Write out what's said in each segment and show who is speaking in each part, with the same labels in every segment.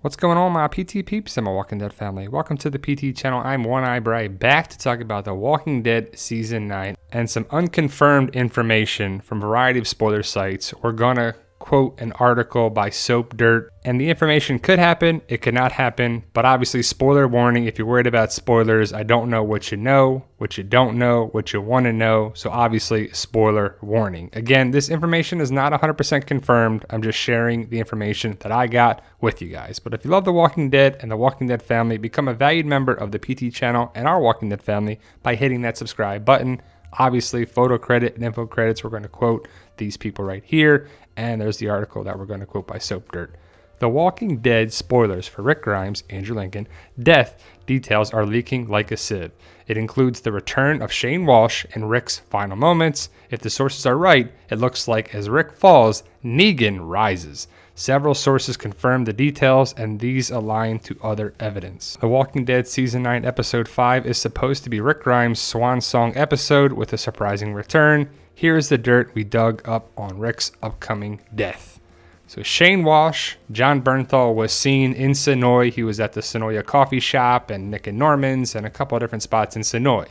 Speaker 1: What's going on, my PT peeps and my Walking Dead family? Welcome to the PT channel. I'm One Eye Bry, back to talk about The Walking Dead Season 9 and some unconfirmed information from a variety of spoiler sites. We're gonna quote an article by SOAPDIRT, and the information could happen, it could not happen, but obviously spoiler warning. If you're worried about spoilers, I don't know what you know, what you don't know, what you want to know, so obviously spoiler warning. Again, this information is not 100% confirmed. I'm just sharing the information that I got with you guys. But if you love The Walking Dead and The Walking Dead family, become a valued member of the PT channel and our Walking Dead family by hitting that subscribe button. Obviously, photo credit and info credits, we're going to quote these people right here. And there's the article that we're going to quote by SOAPDIRT. The Walking Dead spoilers for Rick Grimes, Andrew Lincoln, death details are leaking like a sieve. It includes the return of Shane Walsh in Rick's final moments. If the sources are right, it looks like as Rick falls, Negan rises. Several sources confirm the details, and these align to other evidence. The Walking Dead Season 9 Episode 5 is supposed to be Rick Grimes' swan song episode with a surprising return. Here is the dirt we dug up on Rick's upcoming death. So Shane Walsh, John Bernthal was seen in Sonoy. He was at the Sonoya coffee shop and Nick and Norman's and a couple of different spots in Sonoy.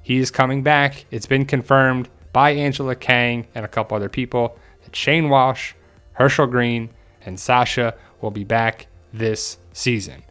Speaker 1: He is coming back. It's been confirmed by Angela Kang and a couple other people that Shane Walsh, Herschel Green, and Sasha will be back this season.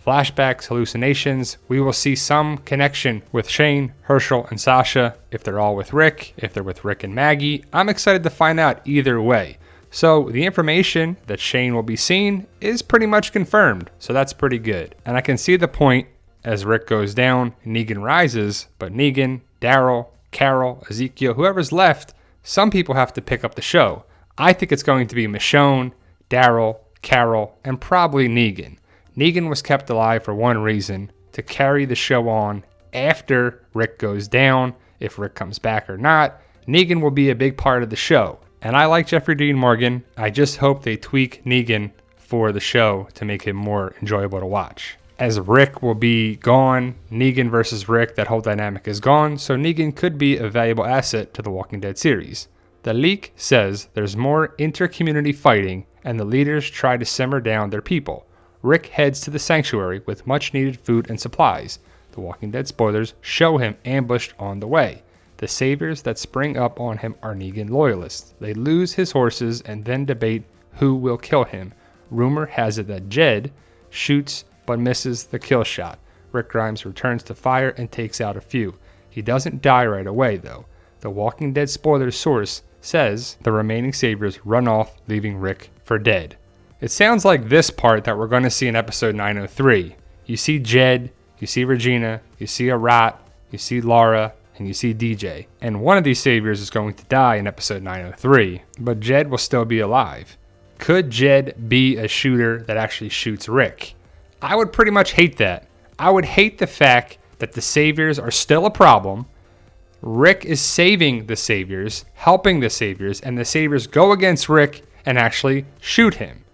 Speaker 1: Flashbacks, hallucinations, we will see some connection with Shane, Herschel, and Sasha. If they're all with Rick, if they're with Rick and Maggie, I'm excited to find out either way. So the information that Shane will be seen is pretty much confirmed, so that's pretty good. And I can see the point as Rick goes down, Negan rises, but Negan, Daryl, Carol, Ezekiel, whoever's left, some people have to pick up the show. I think it's going to be Michonne, Daryl, Carol, and probably Negan. Negan was kept alive for one reason, to carry the show on after Rick goes down. If Rick comes back or not, Negan will be a big part of the show. And I like Jeffrey Dean Morgan. I just hope they tweak Negan for the show to make him more enjoyable to watch. As Rick will be gone, Negan versus Rick, that whole dynamic is gone, so Negan could be a valuable asset to the Walking Dead series. The leak says there's more inter-community fighting and the leaders try to simmer down their people. Rick heads to the sanctuary with much needed food and supplies. The Walking Dead spoilers show him ambushed on the way. The saviors that spring up on him are Negan loyalists. They lose his horses and then debate who will kill him. Rumor has it that Jed shoots but misses the kill shot. Rick Grimes returns to fire and takes out a few. He doesn't die right away though. The Walking Dead spoilers source says the remaining saviors run off, leaving Rick for dead. It sounds like this part that we're going to see in episode 903. You see Jed, you see Regina, you see Arat, you see Laura, and you see DJ. And one of these saviors is going to die in episode 903, but Jed will still be alive. Could Jed be a shooter that actually shoots Rick? I would pretty much hate that. I would hate the fact that the saviors are still a problem. Rick is saving the saviors, helping the saviors, and the saviors go against Rick and actually shoot him.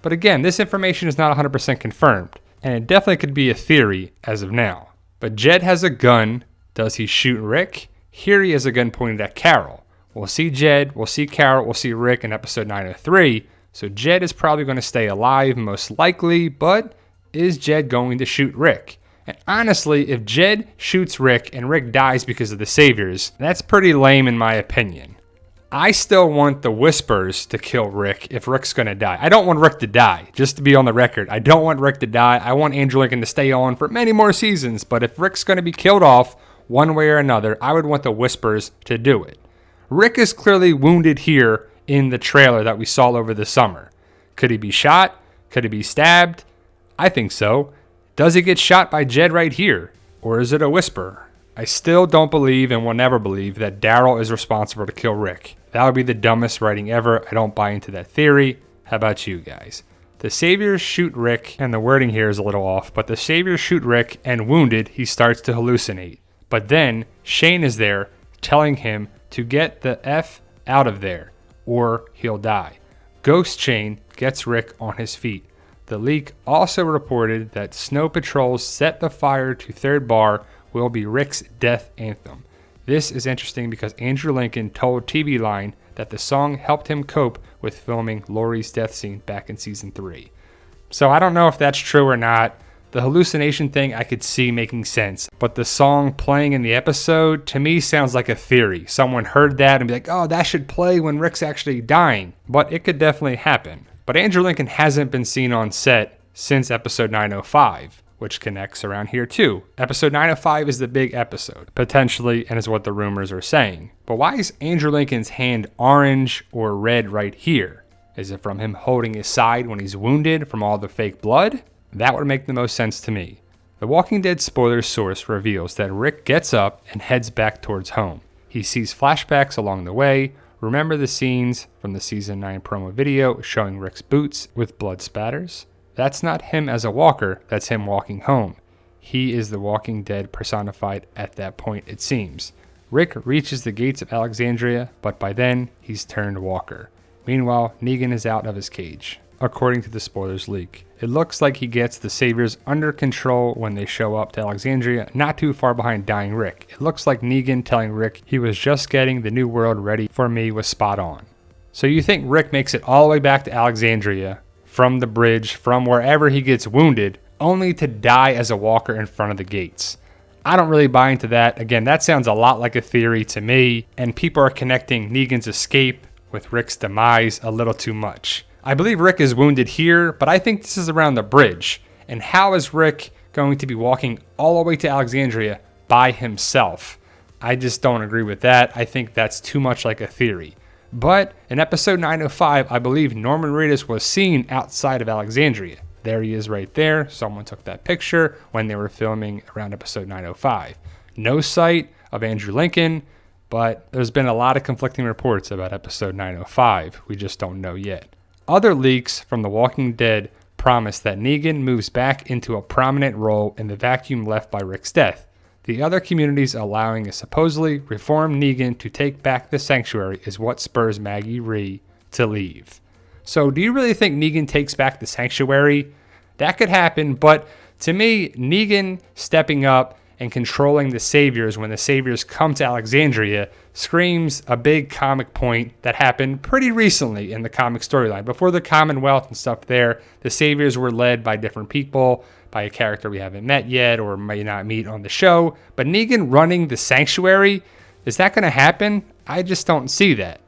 Speaker 1: But again, this information is not 100% confirmed, and it definitely could be a theory as of now. But Jed has a gun. Does he shoot Rick? Here he has a gun pointed at Carol. We'll see Jed, we'll see Carol, we'll see Rick in episode 903. So Jed is probably going to stay alive most likely, but is Jed going to shoot Rick? And honestly, if Jed shoots Rick and Rick dies because of the saviors, that's pretty lame in my opinion. I still want the Whispers to kill Rick if Rick's going to die. I don't want Rick to die, just to be on the record. I don't want Rick to die. I want Andrew Lincoln to stay on for many more seasons. But if Rick's going to be killed off one way or another, I would want the Whispers to do it. Rick is clearly wounded here in the trailer that we saw over the summer. Could he be shot? Could he be stabbed? I think so. Does he get shot by Jed right here? Or is it a Whisper? I still don't believe and will never believe that Daryl is responsible to kill Rick. That would be the dumbest writing ever. I don't buy into that theory. How about you guys? The saviors shoot Rick, and the wording here is a little off, but the saviors shoot Rick, and wounded, he starts to hallucinate. But then Shane is there telling him to get the F out of there, or he'll die. Ghost Shane gets Rick on his feet. The leak also reported that Snow Patrol's Set the Fire to Third Bar will be Rick's death anthem. This is interesting because Andrew Lincoln told TV Line that the song helped him cope with filming Laurie's death scene back in season 3. So I don't know if that's true or not. The hallucination thing I could see making sense, but the song playing in the episode to me sounds like a theory. Someone heard that and be like, oh, that should play when Rick's actually dying. But it could definitely happen. But Andrew Lincoln hasn't been seen on set since episode 905, which connects around here too. Episode 905 is the big episode, potentially, and is what the rumors are saying. But why is Andrew Lincoln's hand orange or red right here? Is it from him holding his side when he's wounded from all the fake blood? That would make the most sense to me. The Walking Dead spoiler source reveals that Rick gets up and heads back towards home. He sees flashbacks along the way. Remember the scenes from the season 9 promo video showing Rick's boots with blood spatters? That's not him as a walker, that's him walking home. He is the Walking Dead personified at that point, it seems. Rick reaches the gates of Alexandria, but by then, he's turned walker. Meanwhile, Negan is out of his cage, according to the spoilers leak. It looks like he gets the Saviors under control when they show up to Alexandria, not too far behind dying Rick. It looks like Negan telling Rick he was just getting the new world ready for me was spot on. So you think Rick makes it all the way back to Alexandria, from the bridge, from wherever he gets wounded, only to die as a walker in front of the gates. I don't really buy into that. Again, that sounds a lot like a theory to me, and people are connecting Negan's escape with Rick's demise a little too much. I believe Rick is wounded here, but I think this is around the bridge. And how is Rick going to be walking all the way to Alexandria by himself? I just don't agree with that. I think that's too much like a theory. But in episode 905, I believe Norman Reedus was seen outside of Alexandria. There he is right there. Someone took that picture when they were filming around episode 905. No sight of Andrew Lincoln, but there's been a lot of conflicting reports about episode 905. We just don't know yet. Other leaks from The Walking Dead promise that Negan moves back into a prominent role in the vacuum left by Rick's death. The other communities allowing a supposedly reformed Negan to take back the sanctuary is what spurs Maggie Rhee to leave. So do you really think Negan takes back the sanctuary? That could happen, but to me, Negan stepping up and controlling the Saviors when the Saviors come to Alexandria screams a big comic point that happened pretty recently in the comic storyline. Before the Commonwealth and stuff there, the Saviors were led by different people, by a character we haven't met yet or may not meet on the show. But Negan running the sanctuary, is that going to happen? I just don't see that.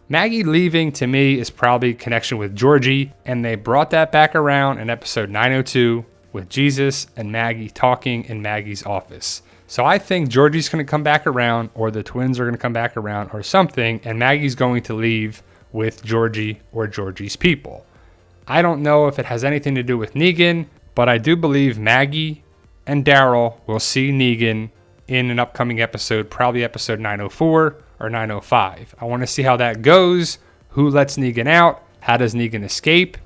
Speaker 1: Maggie leaving to me is probably connection with Georgie, and they brought that back around in episode 902 with Jesus and Maggie talking in Maggie's office. So I think Georgie's going to come back around, or the twins are going to come back around or something, and Maggie's going to leave with Georgie or Georgie's people. I don't know if it has anything to do with Negan, but I do believe Maggie and Daryl will see Negan in an upcoming episode, probably episode 904 or 905. I want to see how that goes. Who lets Negan out? How does Negan escape?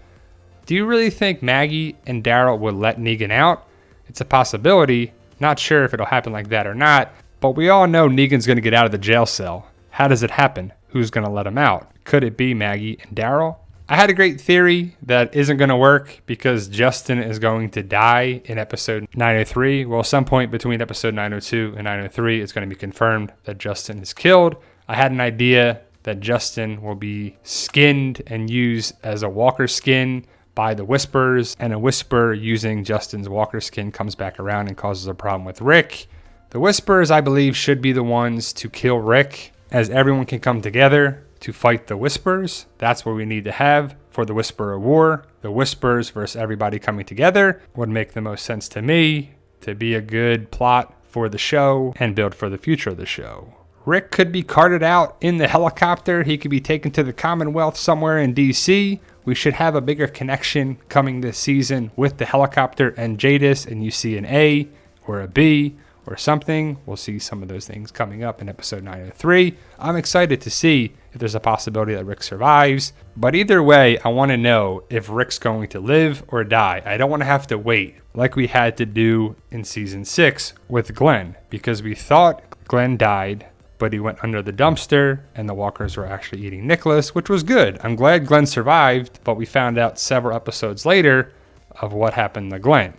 Speaker 1: Do you really think Maggie and Daryl would let Negan out? It's a possibility. Not sure if it'll happen like that or not, but we all know Negan's going to get out of the jail cell. How does it happen? Who's going to let him out? Could it be Maggie and Daryl? I had a great theory that isn't going to work because Justin is going to die in episode 903. Well, some point between episode 902 and 903, it's going to be confirmed that Justin is killed. I had an idea that Justin will be skinned and used as a walker skin by the Whisperers, and a Whisper using Justin's walker skin comes back around and causes a problem with Rick. The Whisperers, I believe, should be the ones to kill Rick, as everyone can come together to fight the Whisperers. That's what we need to have for the Whisperer War. The Whisperers versus everybody coming together would make the most sense to me to be a good plot for the show and build for the future of the show. Rick could be carted out in the helicopter. He could be taken to the Commonwealth somewhere in DC. We should have a bigger connection coming this season with the helicopter and Jadis, and you see an A or a B or something. We'll see some of those things coming up in episode 903. I'm excited to see if there's a possibility that Rick survives. But either way, I want to know if Rick's going to live or die. I don't want to have to wait like we had to do in season 6 with Glenn, because we thought Glenn died, but he went under the dumpster and the walkers were actually eating Nicholas, which was good. I'm glad Glenn survived, but we found out several episodes later of what happened to Glenn.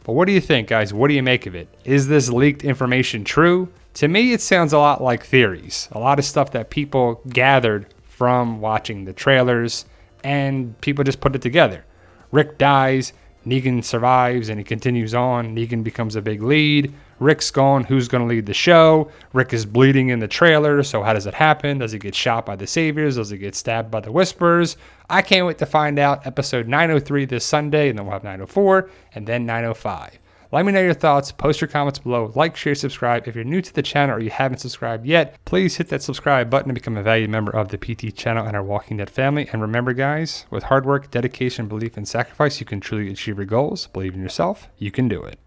Speaker 1: But what do you think, guys? What do you make of it? Is this leaked information true? To me, it sounds a lot like theories. A lot of stuff that people gathered from watching the trailers, and people just put it together. Rick dies, Negan survives and he continues on. Negan becomes a big lead. Rick's gone. Who's going to lead the show? Rick is bleeding in the trailer. So how does it happen? Does he get shot by the Saviors? Does he get stabbed by the Whisperers? I can't wait to find out. Episode 903 this Sunday, and then we'll have 904 and then 905. Let me know your thoughts. Post your comments below. Like, share, subscribe. If you're new to the channel or you haven't subscribed yet, please hit that subscribe button to become a valued member of the PT channel and our Walking Dead family. And remember, guys, with hard work, dedication, belief, and sacrifice, you can truly achieve your goals. Believe in yourself. You can do it.